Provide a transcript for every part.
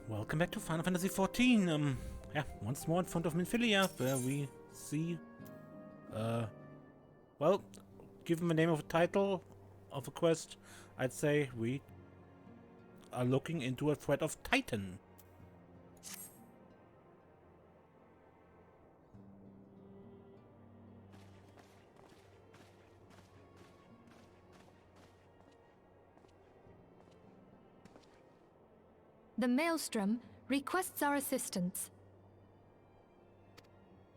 Welcome back to Final Fantasy XIV. Yeah, once more in front of Minfilia, where we see, well, given the name of the title of a quest, I'd say we are looking into a threat of Titan. The Maelstrom requests our assistance.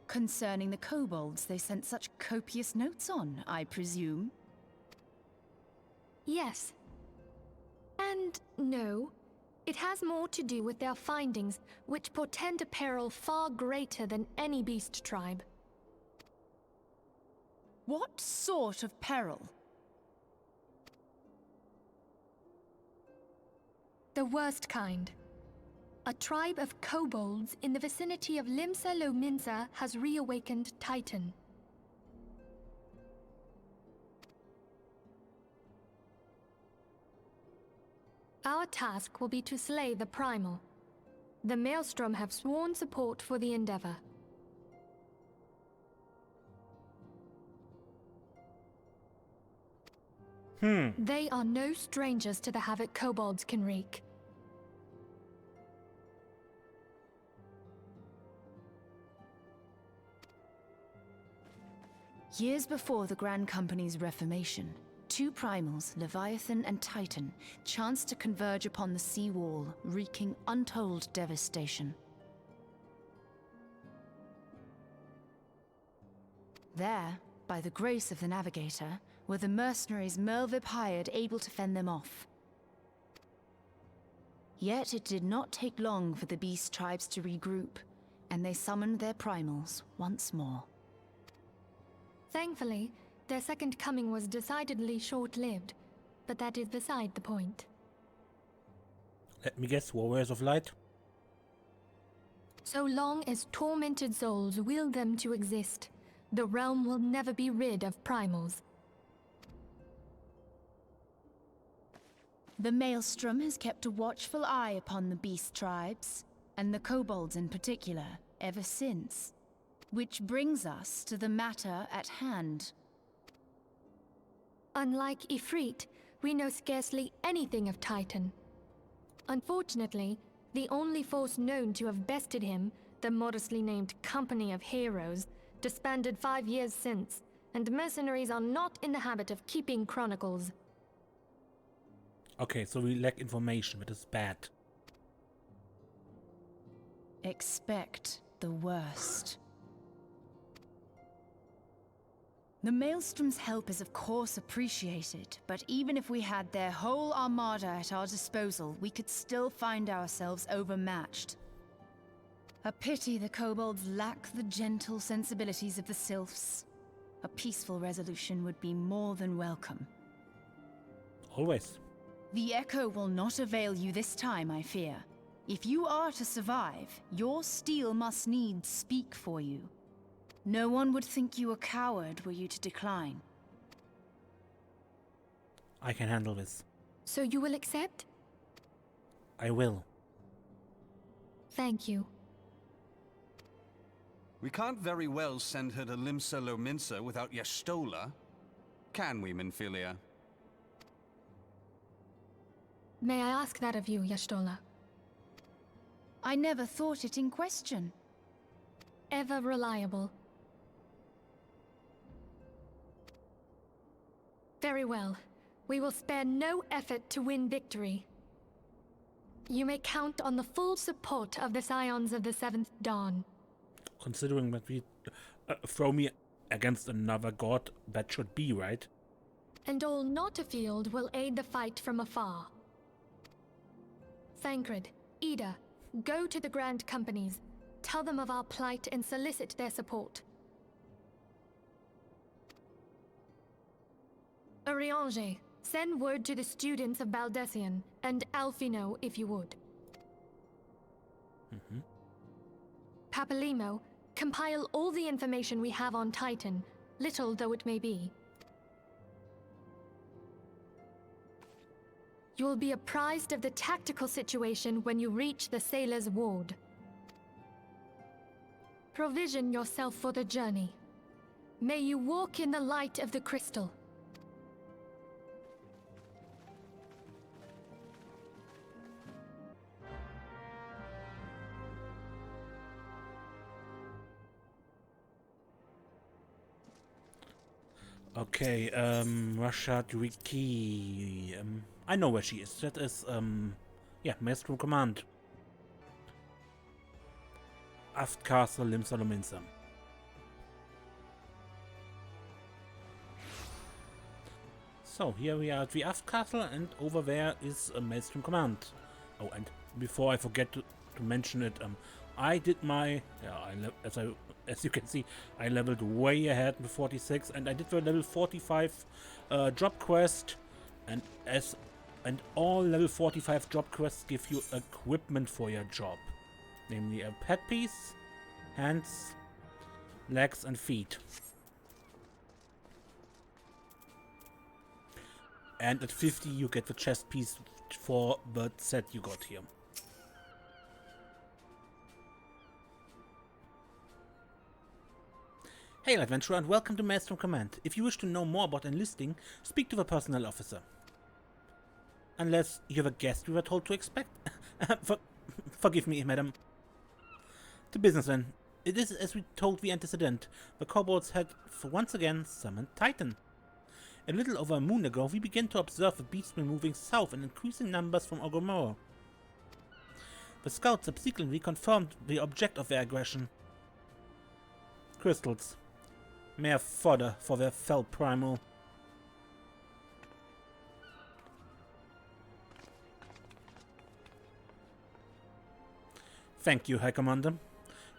Concerning the kobolds they sent such copious notes on, I presume? Yes. And no. It has more to do with their findings, which portend a peril far greater than any beast tribe. What sort of peril? The worst kind. A tribe of kobolds in the vicinity of Limsa Lominsa has reawakened Titan. Our task will be to slay the Primal. The Maelstrom have sworn support for the endeavor. They are no strangers to the havoc kobolds can wreak. Years before the Grand Company's reformation, two primals, Leviathan and Titan, chanced to converge upon the sea wall, wreaking untold devastation. There, by the grace of the Navigator, were the mercenaries Mervib hired able to fend them off. Yet it did not take long for the beast tribes to regroup, and they summoned their primals once more. Thankfully, their second coming was decidedly short-lived, but that is beside the point. Let me guess, Warriors of Light? So long as tormented souls will them to exist, the realm will never be rid of primals. The Maelstrom has kept a watchful eye upon the beast tribes, and the kobolds in particular, ever since. Which brings us to the matter at hand. Unlike Ifrit, we know scarcely anything of Titan. Unfortunately, the only force known to have bested him, the modestly named Company of Heroes, disbanded 5 years since, and mercenaries are not in the habit of keeping chronicles. Okay, so we lack information, but it's bad. Expect the worst. The Maelstrom's help is of course appreciated, but even if we had their whole armada at our disposal, we could still find ourselves overmatched. A pity the kobolds lack the gentle sensibilities of the sylphs. A peaceful resolution would be more than welcome. Always. The echo will not avail you this time, I fear. If you are to survive, your steel must needs speak for you. No one would think you a coward were you to decline. I can handle this. So you will accept? I will. Thank you. We can't very well send her to Limsa Lominsa without Y'shtola. Can we, Minfilia? May I ask that of you, Y'shtola? I never thought it in question. Ever reliable. Very well. We will spare no effort to win victory. You may count on the full support of the Scions of the Seventh Dawn. Considering that we throw me against another god, that should be, right? And all not afield will aid the fight from afar. Thancred, Ida, go to the Grand Companies. Tell them of our plight and solicit their support. Urianger, send word to the students of Baldessian, and Alfino if you would. Papalimo, compile all the information we have on Titan, little though it may be. You will be apprised of the tactical situation when you reach the sailor's ward. Provision yourself for the journey. May you walk in the light of the crystal. Okay, Russia Riki. I know where she is. That is, yeah, Maelstrom Command. Aft Castle, Limsa. So, here we are at the Aft Castle, and over there is a Maelstrom Command. Oh, and before I forget to mention it, I did my, as you can see, I leveled way ahead with 46, and I did the level 45 job quest, and all level 45 job quests give you equipment for your job, namely a pet piece, hands, legs, and feet. And at 50 you get the chest piece for the set you got here. Hail adventurer and welcome to Maelstrom Command. If you wish to know more about enlisting, speak to the personnel officer. Unless you have a guest we were told to expect. Forgive me, madam. To business then. It is as we told the antecedent. The kobolds had once again summoned Titan. A little over a moon ago, we began to observe the beastmen moving south in increasing numbers from Ogomoro. The scouts subsequently confirmed the object of their aggression. Crystals. Mere fodder for their fell Primal. Thank you, High Commander.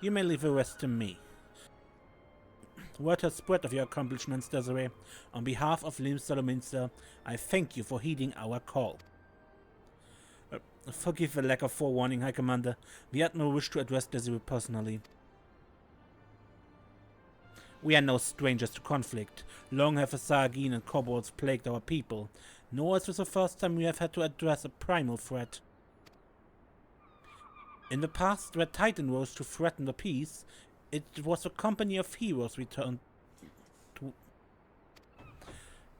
You may leave the rest to me. Word has spread of your accomplishments, Desiree. On behalf of Limsa, I thank you for heeding our call. Forgive the lack of forewarning, High Commander. We had no wish to address Desiree personally. We are no strangers to conflict. Long have the Sargin and kobolds plagued our people. Nor is this the first time we have had to address a primal threat. In the past, where Titan rose to threaten the peace, it was a company of heroes returned to.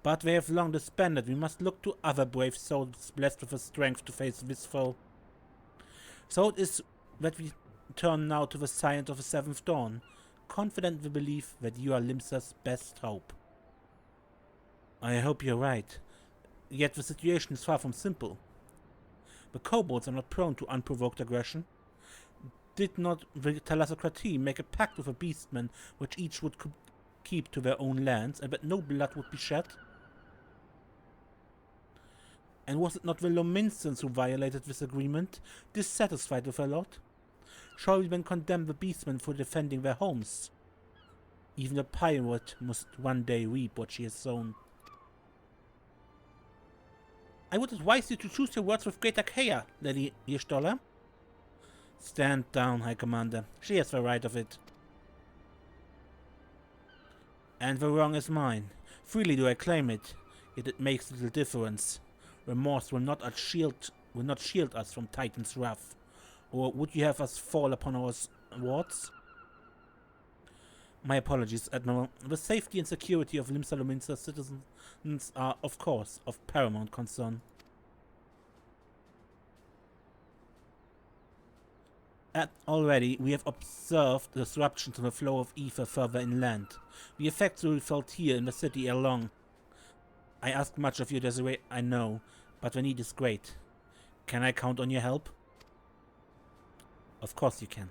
But they have long disbanded. We must look to other brave souls blessed with the strength to face this foe. So it is that we turn now to the science of the Seventh Dawn, confident in the belief that you are Limsa's best hope. I hope you're right. Yet the situation is far from simple. The kobolds are not prone to unprovoked aggression. Did not the Thalassocratie make a pact with the beastmen which each would keep to their own lands, and that no blood would be shed? And was it not the Lominsons who violated this agreement, dissatisfied with their lot? Shall we then condemn the beastmen for defending their homes? Even a pirate must one day reap what she has sown. I would advise you to choose your words with greater care, Lady Yestola. Stand down, High Commander. She has the right of it. And the wrong is mine. Freely do I claim it, yet it makes little difference. Remorse will not shield us from Titan's wrath. Or would you have us fall upon our wards? My apologies, Admiral. The safety and security of Limsa citizens are, of course, of paramount concern. Already, we have observed disruptions in the flow of ether further inland. The effects will be felt here in the city ere long. I ask much of you, Desiree, I know, but the need is great. Can I count on your help? Of course you can.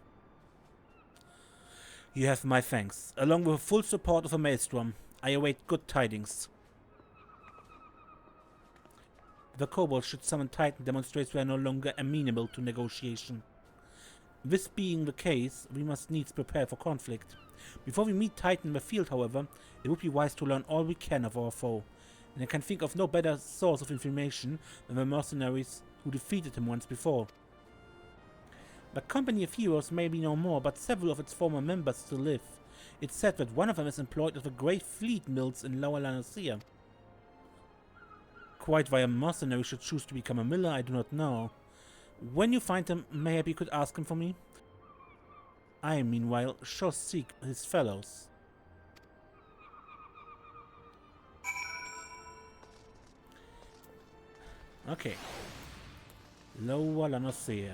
You have my thanks. Along with full support of a Maelstrom, I await good tidings. The kobolds should summon Titan demonstrates we are no longer amenable to negotiation. This being the case, we must needs prepare for conflict. Before we meet Titan in the field, however, it would be wise to learn all we can of our foe, and I can think of no better source of information than the mercenaries who defeated him once before. The company of heroes may be no more, but several of its former members still live. It's said that one of them is employed at the great fleet mills in Lower Lanosea. quite why a mercenary should choose to become a miller, I do not know. When you find him, maybe you could ask him for me? I, meanwhile, shall seek his fellows. Okay. Lower Lanosea.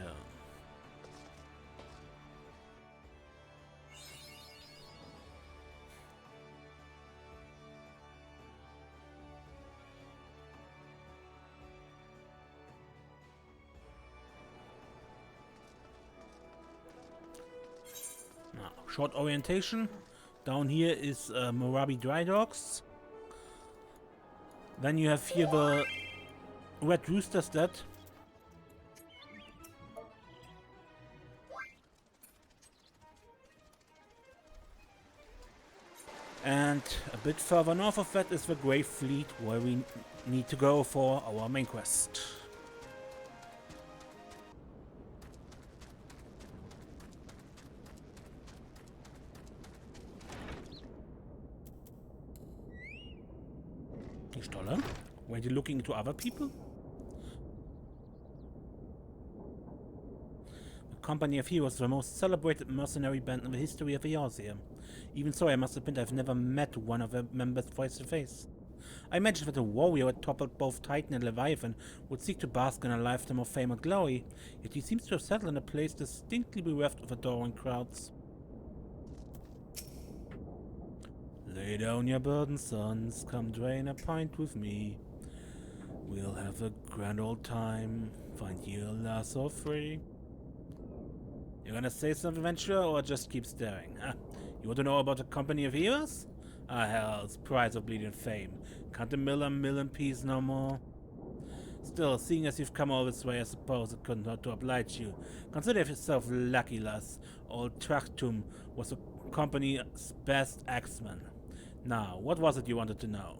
Now, short orientation. Down here is Morabi Dry Dogs. Then you have here the Red Rooster's dead. And a bit further north of that is the Grey Fleet, where we need to go for our main quest. Stoller? Were you looking into other people? The Company of Heroes is the most celebrated mercenary band in the history of Eorzea. Even so, I must admit I've never met one of their members face to face. I imagined that a warrior who had toppled both Titan and Leviathan would seek to bask in a lifetime of fame and glory, yet he seems to have settled in a place distinctly bereft of adoring crowds. Lay down your burden, sons, come drain a pint with me. We'll have a grand old time, find you a lass or free. You gonna say something, adventurer, or just keep staring? Huh? You want to know about the Company of Heroes? Ah, hell's prize of bleeding fame. Can't the miller mill in peace no more? Still, seeing as you've come all this way, I suppose it couldn't hurt to oblige you. Consider yourself lucky, lass. Old Trachtum was the company's best axeman. Now, what was it you wanted to know?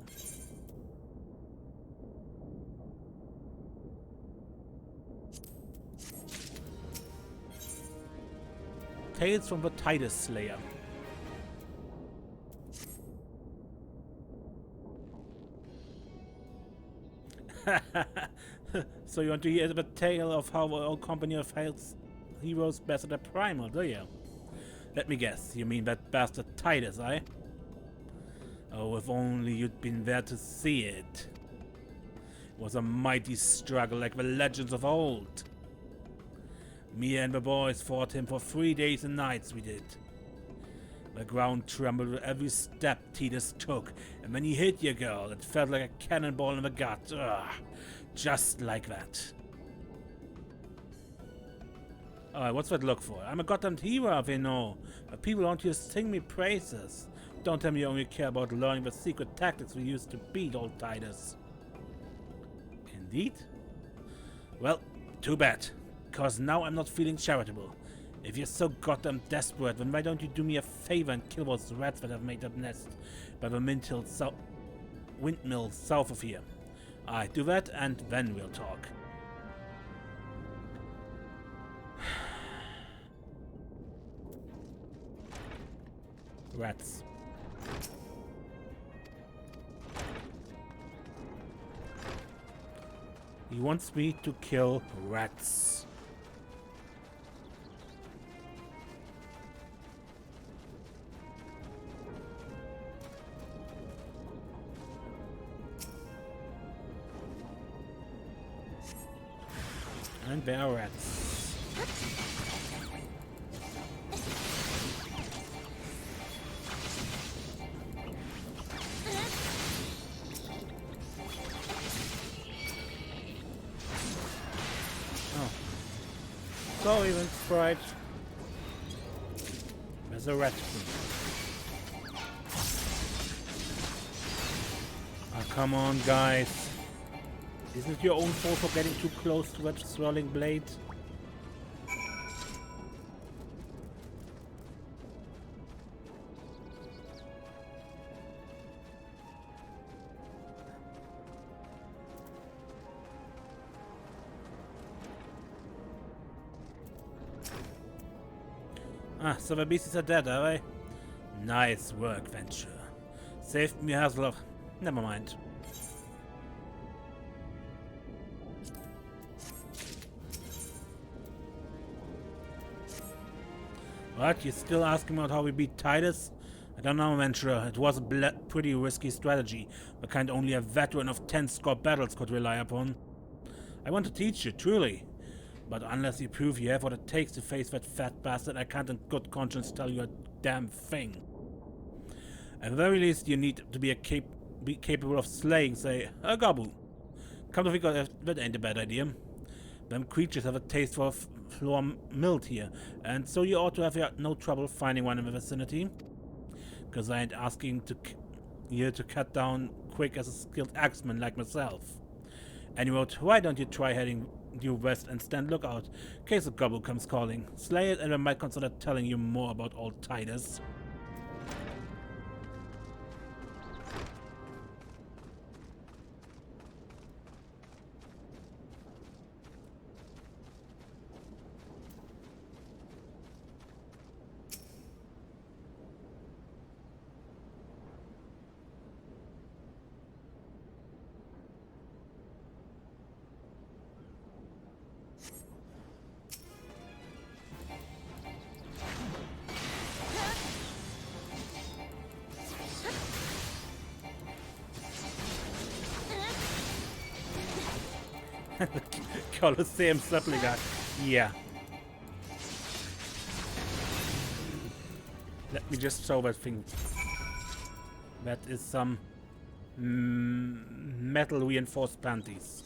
Tales from the Titus Slayer. So you want to hear the tale of how our Company of Heroes bested a Primal, do you? Let me guess, you mean that bastard Titus, eh? Oh, if only you'd been there to see it. It was a mighty struggle like the legends of old. Me and the boys fought him for 3 days and nights, we did. The ground trembled with every step Titus took, and when he hit you, girl, it felt like a cannonball in the gut. Ugh, just like that. Alright, what's that look for? I'm a goddamn hero, they know. But people don't just sing me praises. Don't tell me you only care about learning the secret tactics we used to beat old Titus. Indeed? Well, too bad. Cause now I'm not feeling charitable. If you're so goddamn desperate, then why don't you do me a favor and kill those rats that have made that nest by the windmill south of here? Alright, do that and then we'll talk. Rats. He wants me to kill rats. And there are rats. Oh. Sorry, even Sprite. There's a rat. Ah, come on, guys. Isn't it your own fault for getting too close to that swirling blade? Ah, so the beasties are dead, are they? Nice work, Venture. Saved me a hassle of... Never mind. What? You still asking about how we beat Titus? I don't know, Venturer. It was a pretty risky strategy, the kind only a veteran of 10 score battles could rely upon. I want to teach you, truly. But unless you prove you have what it takes to face that fat bastard, I can't in good conscience tell you a damn thing. At the very least, you need to be capable of slaying, say, a Gabu. Come to think of it, that ain't a bad idea. Them creatures have a taste for floor milt here, and so you ought to have no trouble finding one in the vicinity. Because I ain't asking you to cut down quick as a skilled axeman like myself. Anyway, why don't you try heading due west and stand lookout, in case a Gabu comes calling. Slay it and I might consider telling you more about old Titus. Colosseum Supplica. Yeah. Let me just show that thing. That is some metal reinforced panties.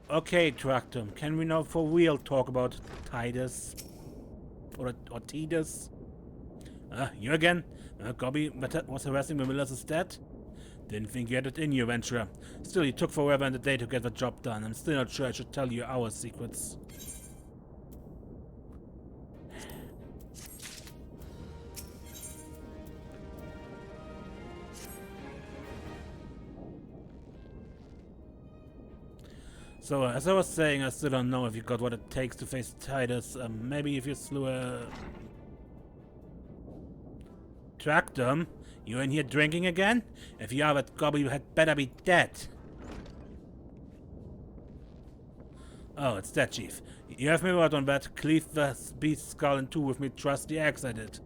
Okay, Tractum, can we now for real talk about Titus? Or Titus? You again? Gobby was harassing the Millers instead? Didn't think you had it in you, Venturer. Still, you took forever and a day to get the job done. I'm still not sure I should tell you our secrets. So, as I was saying, I still don't know if you got what it takes to face Titus. Maybe if you slew a... Tractum? You in here drinking again? If you are that gobble, you had better be dead. Oh, it's that, Chief. You have me word on that. Cleave the beast's skull in two with me, trust the axe I did.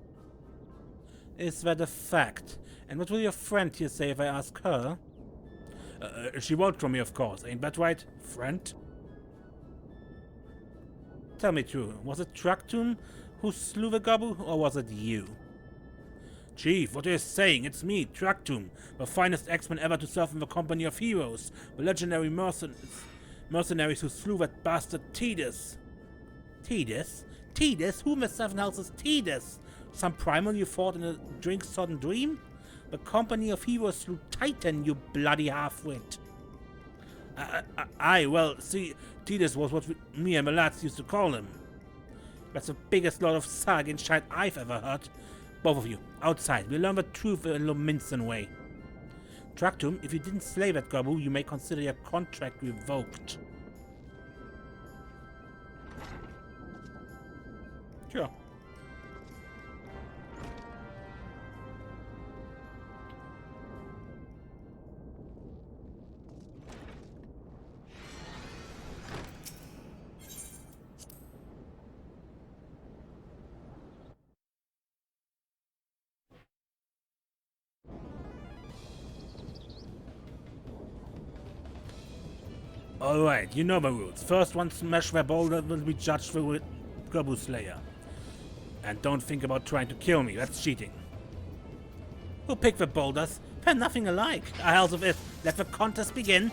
Is that a fact? And what will your friend here say if I ask her? She won't from me, of course. Ain't that right, friend? Tell me true. Was it Tractum who slew the Gabu, or was it you? Chief, what are you saying? It's me, Tractum, the finest X-Men ever to serve in the company of heroes, the legendary mercenaries who slew that bastard Titus. Titus? Titus? Who in the seven hells is Titus? Some primal you fought in a drink-sodden dream? The company of heroes slew Titan, you bloody half-wit. Well, see, Titus was what me and my lads used to call him. That's the biggest lot of sag and shite I've ever heard. Both of you, outside. We'll learn the truth in a Lominson way. Tractum, if you didn't slay that Gabu, you may consider your contract revoked. Sure. Alright, you know the rules. First one smash their boulder will be judged for Gabu Slayer. And don't think about trying to kill me, that's cheating. Who picked the boulders? They're nothing alike. A hells of it. Let the contest begin.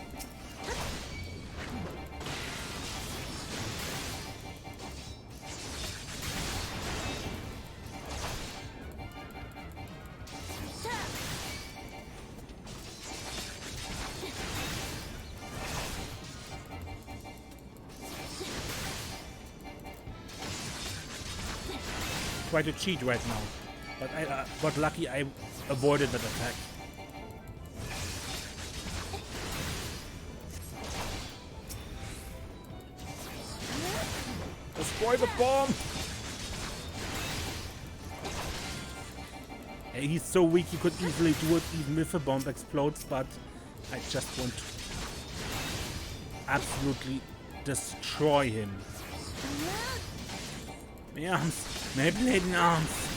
Try to cheat right now, but I got lucky. I avoided that attack. Destroy the bomb! He's so weak you could easily do it even if a bomb explodes, but I just want to absolutely destroy him. My arms, my bleeding arms.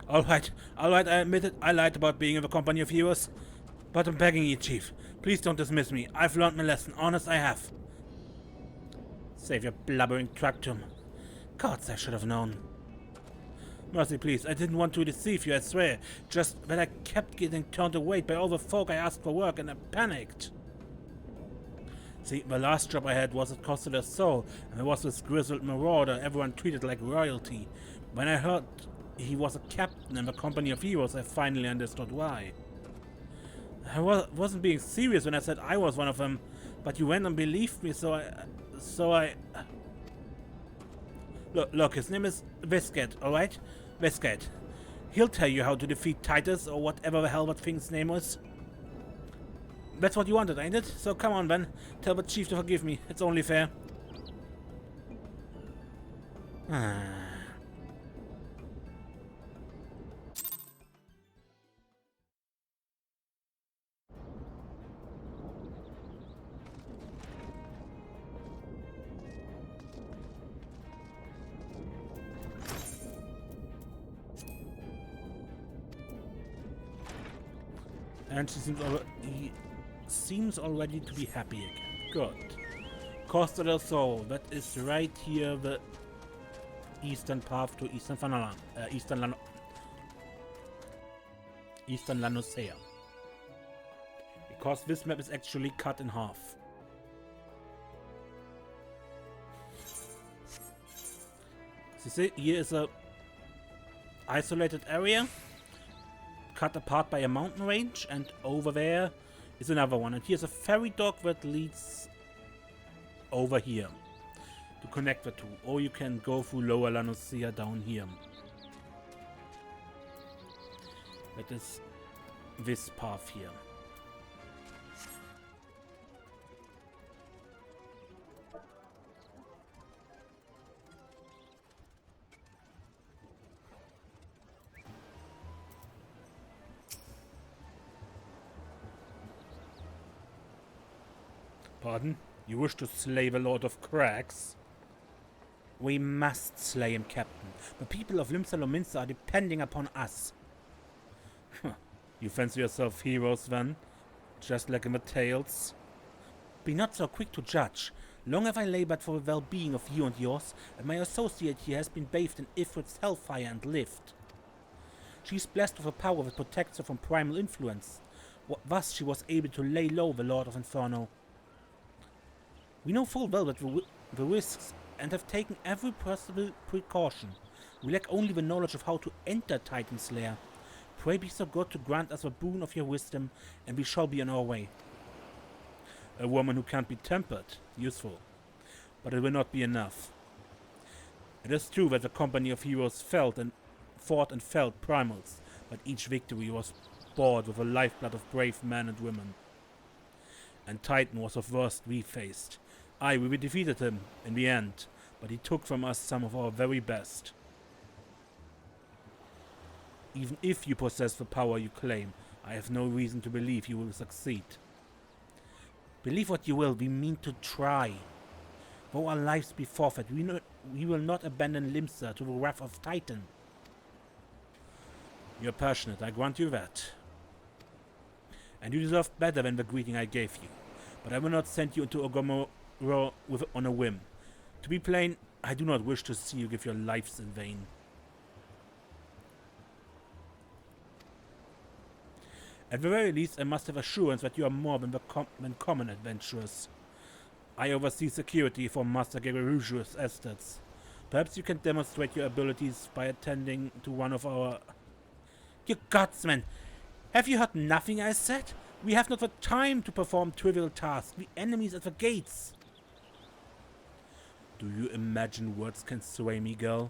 Alright, I admit it, I lied about being in the company of heroes. But I'm begging you, Chief. Please don't dismiss me. I've learned my lesson, honest I have. Save your blubbering tractum. Gods, I should have known. Mercy, please, I didn't want to deceive you, I swear. Just that I kept getting turned away by all the folk I asked for work and I panicked. See, the last job I had was at Costa del Sol, and there was this grizzled marauder everyone treated like royalty. When I heard he was a captain in the company of heroes, I finally understood why. I wasn't being serious when I said I was one of them, but you went and believed me, so I... Look, his name is Viscat, alright? Viscat. He'll tell you how to defeat Titus, or whatever the hell that thing's name was. That's what you wanted, ain't it? So come on, then. Tell the chief to forgive me. It's only fair. And he seems already to be happy again. Good. Costa del Sol, that is right here, the eastern path to Eastern Lanosea. Because this map is actually cut in half. So see, here is a isolated area, cut apart by a mountain range, and over there is another one. And here's a ferry dock that leads over here to connect the two. Or you can go through Lower Lanosea down here. That is this path here. Pardon? You wish to slay the Lord of Cracks? We must slay him, Captain. The people of Limsa are depending upon us. You fancy yourself heroes, then? Just like in the tales? Be not so quick to judge. Long have I labored for the well-being of you and yours, and my associate here has been bathed in Ifrit's hellfire and lived. She is blessed with a power that protects her from primal influence. Thus she was able to lay low the Lord of Inferno. We know full well that the risks and have taken every possible precaution. We lack only the knowledge of how to enter Titan's lair. Pray be so good to grant us the boon of your wisdom, and we shall be on our way. A woman who can't be tempered, useful. But it will not be enough. It is true that the company of heroes fought and felled primals, but each victory was bought with the lifeblood of brave men and women. And Titan was the worst we faced. Aye, we defeated him in the end, but he took from us some of our very best. Even if you possess the power you claim, I have no reason to believe you will succeed. Believe what you will, we mean to try. Though our lives be forfeit, we will not abandon Limsa to the wrath of Titan. You're passionate, I grant you that. And you deserve better than the greeting I gave you. But I will not send you into Ogomoro on a whim. To be plain, I do not wish to see you give your lives in vain. At the very least, I must have assurance that you are more than common adventurers. I oversee security for Master Geruju's estates. Perhaps you can demonstrate your abilities by attending to one of our... You gods, man! Have you heard nothing I said? We have not the time to perform trivial tasks. The enemy is at the gates. Do you imagine words can sway me, girl?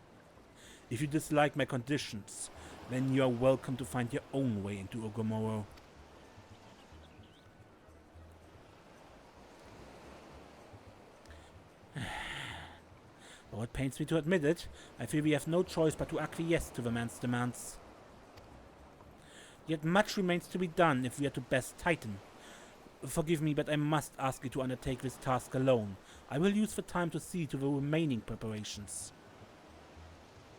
If you dislike my conditions, then you are welcome to find your own way into Ogomoro. Though it pains me to admit it, I feel we have no choice but to acquiesce to the man's demands. Yet much remains to be done if we are to best Titan. Forgive me, but I must ask you to undertake this task alone. I will use the time to see to the remaining preparations.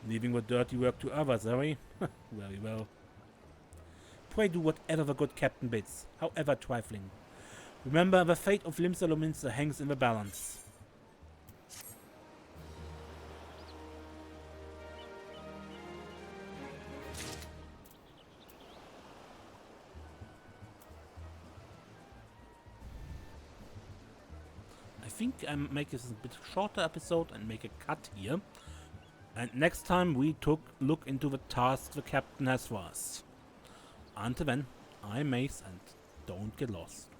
Leaving the dirty work to others, are we? Very well. Pray do whatever the good captain bids, however trifling. Remember, the fate of Limsa Lominsa hangs in the balance. I think I make this a bit shorter episode and make a cut here. And next time we look into the task the captain has for us. Until then, I'm Mace and don't get lost.